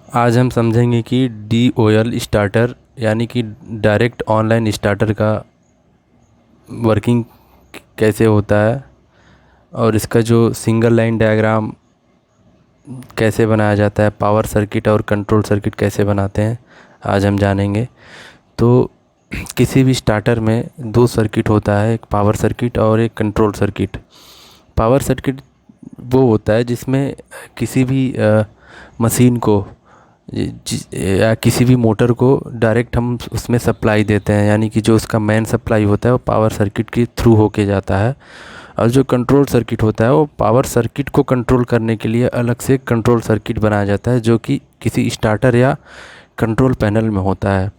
आज हम समझेंगे कि DOL स्टार्टर यानी कि डायरेक्ट ऑनलाइन स्टार्टर का वर्किंग कैसे होता है और इसका जो सिंगल लाइन डायग्राम कैसे बनाया जाता है, पावर सर्किट और कंट्रोल सर्किट कैसे बनाते हैं, आज हम जानेंगे। तो किसी भी स्टार्टर में दो सर्किट होता है, एक पावर सर्किट और एक कंट्रोल सर्किट। पावर सर्किट वो होता है जिसमें किसी भी मशीन को या किसी भी मोटर को डायरेक्ट हम उसमें सप्लाई देते हैं, यानी कि जो उसका मेन सप्लाई होता है वो पावर सर्किट के थ्रू होके जाता है। और जो कंट्रोल सर्किट होता है वो पावर सर्किट को कंट्रोल करने के लिए अलग से कंट्रोल सर्किट बनाया जाता है, जो कि किसी स्टार्टर या कंट्रोल पैनल में होता है।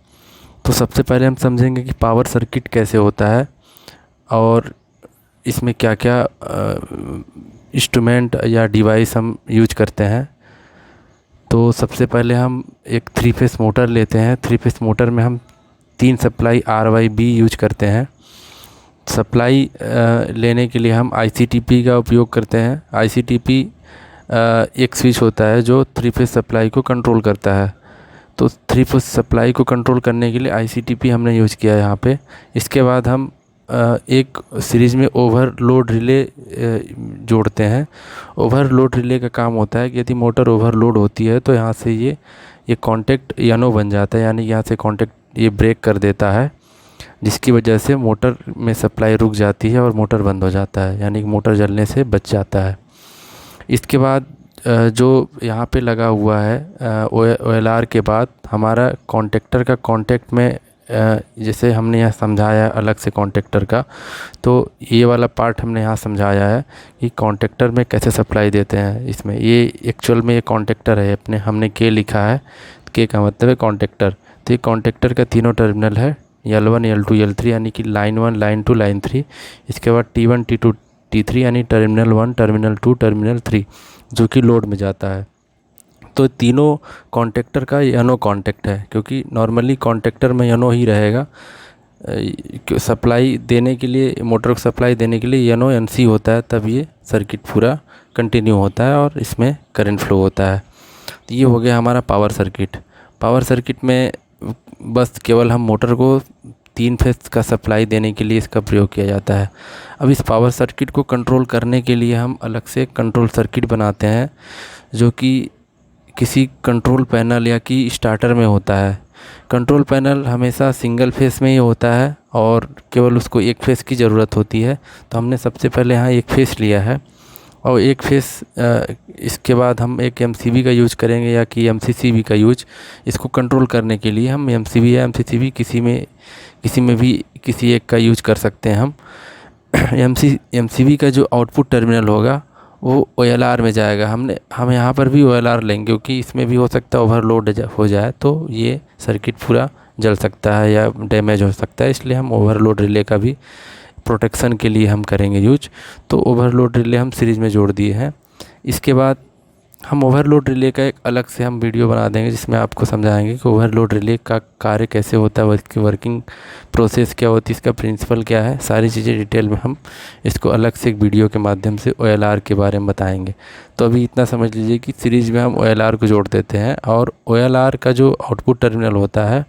तो सबसे पहले हम समझेंगे कि पावर सर्किट कैसे होता है और इसमें क्या क्या इंस्ट्रूमेंट या डिवाइस हम यूज करते हैं। तो सबसे पहले हम एक 3 फेस मोटर लेते हैं। 3 फेस मोटर में हम 3 सप्लाई RYB यूज करते हैं। सप्लाई लेने के लिए हम ICTP का उपयोग करते हैं। ICTP एक स्विच होता है जो 3 फेस सप्लाई को कंट्रोल करता है। तो 3 फेस सप्लाई को कंट्रोल करने के लिए ICTP हमने यूज किया है यहाँ पे। इसके बाद हम एक सीरीज़ में ओवरलोड रिले जोड़ते हैं। ओवरलोड रिले का काम होता है कि यदि मोटर ओवरलोड होती है तो यहाँ से ये कांटेक्ट YNO बन जाता है, यानी यहाँ से कांटेक्ट ये ब्रेक कर देता है, जिसकी वजह से मोटर में सप्लाई रुक जाती है और मोटर बंद हो जाता है, यानी कि मोटर जलने से बच जाता है। इसके बाद जो यहाँ पे लगा हुआ है OLR के बाद हमारा कॉन्टेक्टर का कॉन्टेक्ट में जैसे हमने यहाँ समझाया अलग से कॉन्टेक्टर का, तो ये वाला पार्ट हमने यहाँ समझाया है कि कॉन्टेक्टर में कैसे सप्लाई देते हैं। इसमें ये एक्चुअल में ये कॉन्टेक्टर है, अपने हमने के लिखा है, के का मतलब है कॉन्टेक्टर। तो ये कॉन्टेक्टर का तीनों टर्मिनल है, L1 L2 L3, यानी कि लाइन 1 लाइन 2 लाइन 3। इसके बाद T1 T2 T3, यानी टर्मिनल 1 टर्मिनल 2 टर्मिनल 3, जो कि लोड में जाता है। तो तीनों कॉन्टेक्टर का YNO कॉन्टेक्ट है, क्योंकि नॉर्मली कॉन्टेक्टर में YNO ही रहेगा। सप्लाई देने के लिए, मोटर को सप्लाई देने के लिए YNO NC होता है, तब ये सर्किट पूरा कंटिन्यू होता है और इसमें करंट फ्लो होता है। तो ये हो गया हमारा पावर सर्किट। पावर सर्किट में बस केवल हम मोटर को 3 फेस का सप्लाई देने के लिए इसका प्रयोग किया जाता है। अब इस पावर सर्किट को कंट्रोल करने के लिए हम अलग से कंट्रोल सर्किट बनाते हैं, जो कि किसी कंट्रोल पैनल या कि स्टार्टर में होता है। कंट्रोल पैनल हमेशा सिंगल फेस में ही होता है और केवल उसको एक फेस की ज़रूरत होती है। तो हमने सबसे पहले यहाँ एक फेस लिया है और एक फेस इसके बाद हम एक MCB का यूज करेंगे या कि MCCB का यूज। इसको कंट्रोल करने के लिए हम MCB या MCCB किसी में भी किसी एक का यूज कर सकते हैं हम। MCB का जो आउटपुट टर्मिनल होगा वो OLR में जाएगा। हम यहाँ पर भी OLR लेंगे, क्योंकि इसमें भी हो सकता है ओवरलोड हो जाए तो ये सर्किट पूरा जल सकता है या डैमेज हो सकता है, इसलिए हम ओवरलोड रिले का भी प्रोटेक्शन के लिए हम करेंगे यूज। तो ओवरलोड रिले हम सीरीज़ में जोड़ दिए हैं। इसके बाद हम ओवरलोड रिले का एक अलग से हम वीडियो बना देंगे, जिसमें आपको समझाएंगे कि ओवरलोड रिले का कार्य कैसे होता है, इसकी वर्किंग प्रोसेस क्या होती है, इसका प्रिंसिपल क्या है, सारी चीज़ें डिटेल में हम इसको अलग से एक वीडियो के माध्यम से OLR के बारे में बताएंगे। तो अभी इतना समझ लीजिए कि सीरीज़ में हम OLR को जोड़ देते हैं और OLR का जो आउटपुट टर्मिनल होता है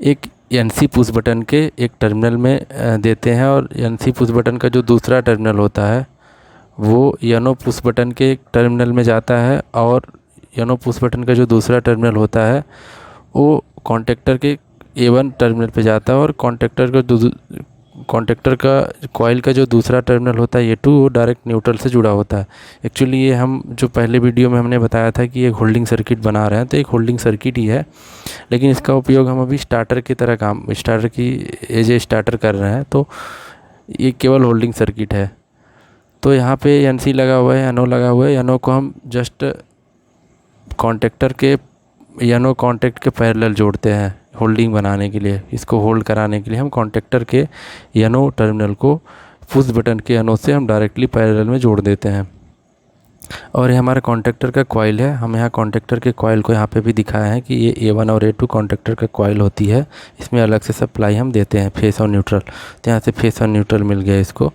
एक NC पुश बटन के एक टर्मिनल में देते हैं, और NC पुश बटन का जो दूसरा टर्मिनल होता है वो YNO पुश बटन के एक टर्मिनल में जाता है, और YNO पुश बटन का जो दूसरा टर्मिनल होता है वो कॉन्टेक्टर के A1 टर्मिनल पे जाता है, और कॉन्टेक्टर का कॉइल का जो दूसरा टर्मिनल होता है A2 वो डायरेक्ट न्यूट्रल से जुड़ा होता है। एक्चुअली ये हम जो पहले वीडियो में हमने बताया था कि एक होल्डिंग सर्किट बना रहे हैं, तो एक होल्डिंग सर्किट ही है, लेकिन इसका उपयोग हम अभी स्टार्टर की तरह स्टार्टर की एज ए स्टार्टर कर रहे हैं। तो ये केवल होल्डिंग सर्किट है। तो यहाँ पे NC लगा हुआ है, YNO लगा हुआ है। YNO को हम जस्ट कॉन्टेक्टर के YNO कॉन्टेक्ट के पैरेलल जोड़ते हैं होल्डिंग बनाने के लिए। इसको होल्ड कराने के लिए हम कॉन्टेक्टर के YNO टर्मिनल को पुश बटन के YNO से हम डायरेक्टली पैरेलल में जोड़ देते हैं। और ये हमारा कॉन्टेक्टर का कॉइल है। हम यहाँ कॉन्टेक्टर के कॉइल को यहाँ पे भी दिखाया है कि ये A1 और A2 कॉन्टेक्टर का कॉइल होती है। इसमें अलग से सप्लाई हम देते हैं फेस और न्यूट्रल। तो यहाँ से फेस और न्यूट्रल मिल गया इसको।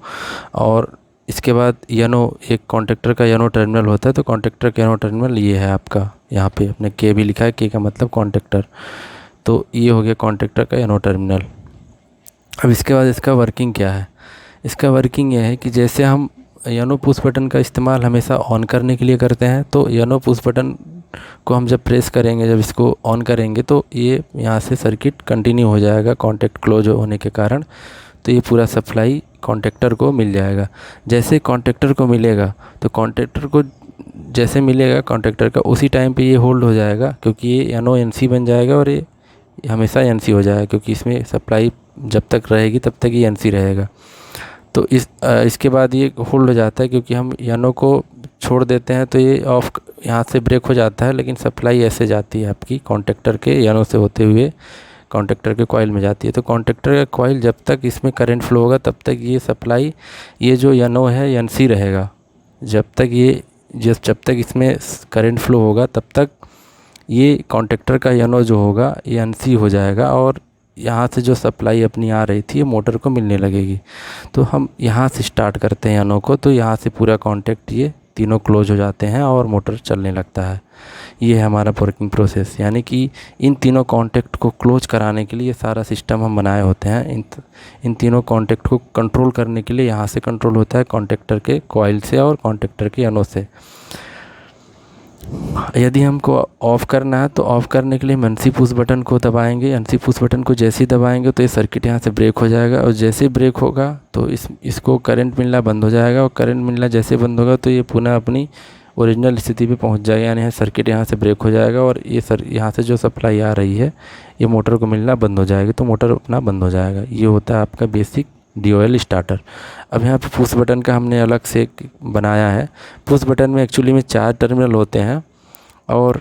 और इसके बाद यनो, एक कॉन्टेक्टर का यनो टर्मिनल होता है, तो कॉन्टेक्टर का यनो टर्मिनल ये है आपका, यहाँ पे अपने के भी लिखा है, के का मतलब कॉन्टेक्टर। तो ये हो गया कॉन्टेक्टर का यनो टर्मिनल। अब इसके बाद इसका वर्किंग क्या है? इसका वर्किंग ये है कि जैसे हम यनो पुश बटन का इस्तेमाल हमेशा ऑन करने के लिए करते हैं, तो यनो पुश बटन को हम जब प्रेस करेंगे, जब इसको ऑन करेंगे, तो ये यहाँ से सर्किट कंटिन्यू हो जाएगा कॉन्टेक्ट क्लोज होने के कारण। तो ये पूरा सप्लाई कॉन्टेक्टर को मिल जाएगा। जैसे कॉन्टेक्टर को मिलेगा, तो कॉन्टेक्टर को जैसे मिलेगा कॉन्टेक्टर का, उसी टाइम पे ये होल्ड हो जाएगा, क्योंकि ये यनो एनसी बन जाएगा और ये हमेशा एनसी हो जाएगा, क्योंकि इसमें सप्लाई जब तक रहेगी तब तक ये एनसी रहेगा। तो इसके बाद ये होल्ड हो जाता है, क्योंकि हम यनो को छोड़ देते हैं तो ये ऑफ यहाँ से ब्रेक हो जाता है, लेकिन सप्लाई ऐसे जाती है आपकी कॉन्टेक्टर के यनो से होते हुए कॉन्टेक्टर के कॉइल में जाती है। तो कॉन्टेक्टर का कॉइल जब तक इसमें करंट फ्लो होगा तब तक ये सप्लाई, ये जो यनो है एनसी रहेगा। जब तक इसमें करंट फ्लो होगा तब तक ये कॉन्टेक्टर का यनो जो होगा ये एनसी हो जाएगा, और यहाँ से जो सप्लाई अपनी आ रही थी ये मोटर को मिलने लगेगी। तो हम यहाँ से स्टार्ट करते हैं यनो को, तो यहाँ से पूरा कॉन्टेक्ट ये तीनों क्लोज हो जाते हैं और मोटर चलने लगता है। ये है हमारा वर्किंग प्रोसेस, यानी कि इन तीनों कॉन्टेक्ट को क्लोज कराने के लिए सारा सिस्टम हम बनाए होते हैं। इन तीनों कॉन्टेक्ट को कंट्रोल करने के लिए यहाँ से कंट्रोल होता है कॉन्टेक्टर के कॉइल से और कॉन्टेक्टर के यनो से। यदि हमको ऑफ़ करना है, तो ऑफ़ करने के लिए हम एनसी पुश बटन को दबाएंगे। एनसी पुश बटन को जैसे ही दबाएंगे तो ये सर्किट यहाँ से ब्रेक हो जाएगा, और जैसे ही ब्रेक होगा तो इसको करंट मिलना बंद हो जाएगा, और करंट मिलना जैसे बंद होगा तो ये पुनः अपनी ओरिजिनल स्थिति पे पहुँच जाएगा, यानी सर्किट यहाँ से ब्रेक हो जाएगा, और ये यहाँ से जो सप्लाई आ रही है ये मोटर को मिलना बंद हो जाएगी, तो मोटर अपना बंद हो जाएगा। ये होता है आपका बेसिक DOL स्टार्टर। अब यहाँ पे पुश बटन का हमने अलग से बनाया है। पुश बटन में एक्चुअली में 4 टर्मिनल होते हैं और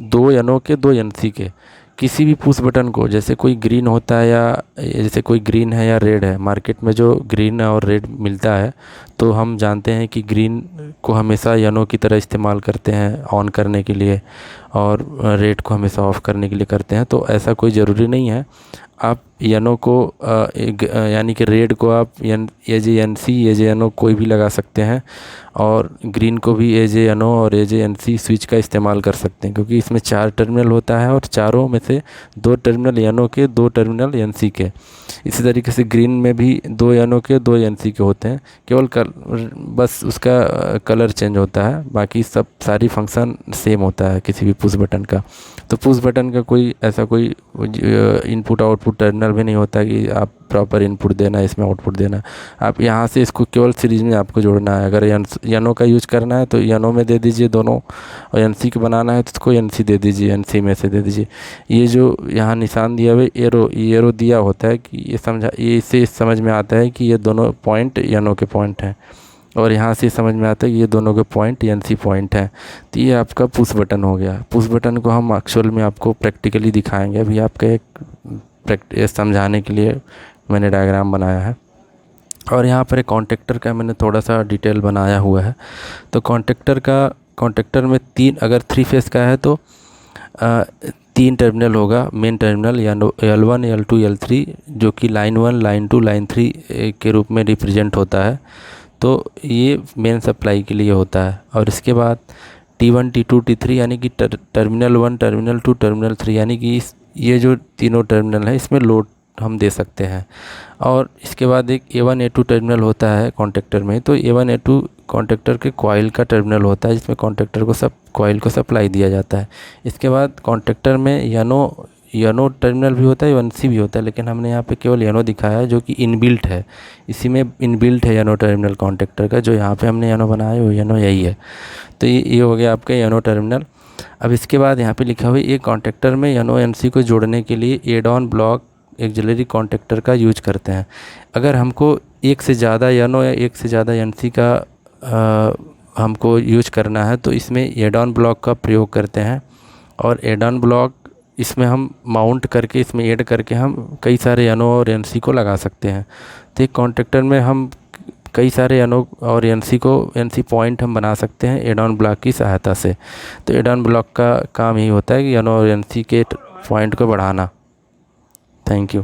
2 यनो के 2 एनसी के। किसी भी पुश बटन को, जैसे कोई ग्रीन होता है या जैसे कोई ग्रीन है या रेड है, मार्केट में जो ग्रीन और रेड मिलता है, तो हम जानते हैं कि ग्रीन को हमेशा यनो की तरह इस्तेमाल करते हैं ऑन करने के लिए, और रेड को हमेशा ऑफ़ करने के लिए करते हैं। तो ऐसा कोई ज़रूरी नहीं है। आप यनो को यानी कि रेड को आप एज एनसी एज यनो कोई भी लगा सकते हैं, और ग्रीन को भी एज यनो और एज एनसी स्विच का इस्तेमाल कर सकते हैं, क्योंकि इसमें 4 टर्मिनल होता है और चारों में से 2 टर्मिनल यनो के, 2 टर्मिनल एनसी के। इसी तरीके से ग्रीन में भी 2 यनो के 2 एनसी के होते हैं, केवल बस उसका कलर चेंज होता है, बाकी सब सारी फंक्शन सेम होता है किसी भी पुश बटन का। तो पुश बटन का कोई ऐसा कोई इनपुट आउटपुट टर्मिनल भी नहीं होता कि आप प्रॉपर इनपुट देना है, इसमें आउटपुट देना है। आप यहाँ से इसको केवल सीरीज़ में आपको जोड़ना है। अगर यनो का यूज करना है तो यनो में दे दीजिए दोनों, और एनसी का बनाना है तो उसको एनसी दे दीजिए, एनसी में से दे दीजिए। ये जो यहाँ निशान दिया हुआ एरो दिया होता है कि ये इससे समझ में आता है कि ये दोनों पॉइंट यनो के पॉइंट हैं, और यहाँ से समझ में आता है कि ये दोनों के पॉइंट एनसी पॉइंट हैं। तो ये आपका पुश बटन हो गया। पुश बटन को हम एक्चुअल में आपको प्रैक्टिकली दिखाएंगे। अभी आपका एक समझाने के लिए मैंने डायग्राम बनाया है, और यहाँ पर एक कॉन्टेक्टर का मैंने थोड़ा सा डिटेल बनाया हुआ है। तो कॉन्टेक्टर में 3, अगर 3 फेस का है तो 3 टर्मिनल होगा मेन टर्मिनल, या L1 L2 L3, जो कि लाइन 1 लाइन 2 लाइन 3 के रूप में रिप्रेजेंट होता है। तो ये मेन सप्लाई के लिए होता है। और इसके बाद T1 T2 T3 यानी कि टर्मिनल 1 टर्मिनल 2 टर्मिनल 3, यानी कि ये जो तीनों टर्मिनल है इसमें लोड हम दे सकते हैं। और इसके बाद एक A1 A2 टर्मिनल होता है कॉन्टेक्टर में। तो A1 A2 कॉन्टेक्टर के कॉइल का टर्मिनल होता है, जिसमें कॉन्टेक्टर को कॉइल को सप्लाई दिया जाता है। इसके बाद कॉन्टेक्टर में यनो टर्मिनल भी होता है, एनसी भी होता है, लेकिन हमने यहाँ पे केवल यनो दिखाया है जो कि इनबिल्ट है। इसी में इनबिल्ट है यनो टर्मिनल कॉन्टेक्टर का, जो यहाँ पे हमने यनो बनाया है वो यनो यही है। तो ये हो गया आपका यनो टर्मिनल। अब इसके बाद यहाँ पे लिखा हुआ है, ये कॉन्टेक्टर में यनो एनसी को जोड़ने के लिए add on block auxiliary contactor का यूज करते हैं। अगर हमको एक से ज़्यादा यनो या एक से ज़्यादा एनसी का हमको यूज करना है, तो इसमें एड ऑन ब्लॉक का प्रयोग करते हैं। और एड ऑन ब्लॉक इसमें हम माउंट करके, इसमें ऐड करके हम कई सारे यनो और एनसी को लगा सकते हैं। तो एक कॉन्टेक्टर में हम कई सारे यनो और एनसी पॉइंट हम बना सकते हैं एड ऑन ब्लॉक की सहायता से। तो एड ऑन ब्लॉक का काम यही होता है कि यनो और एनसी के पॉइंट को बढ़ाना। Thank you.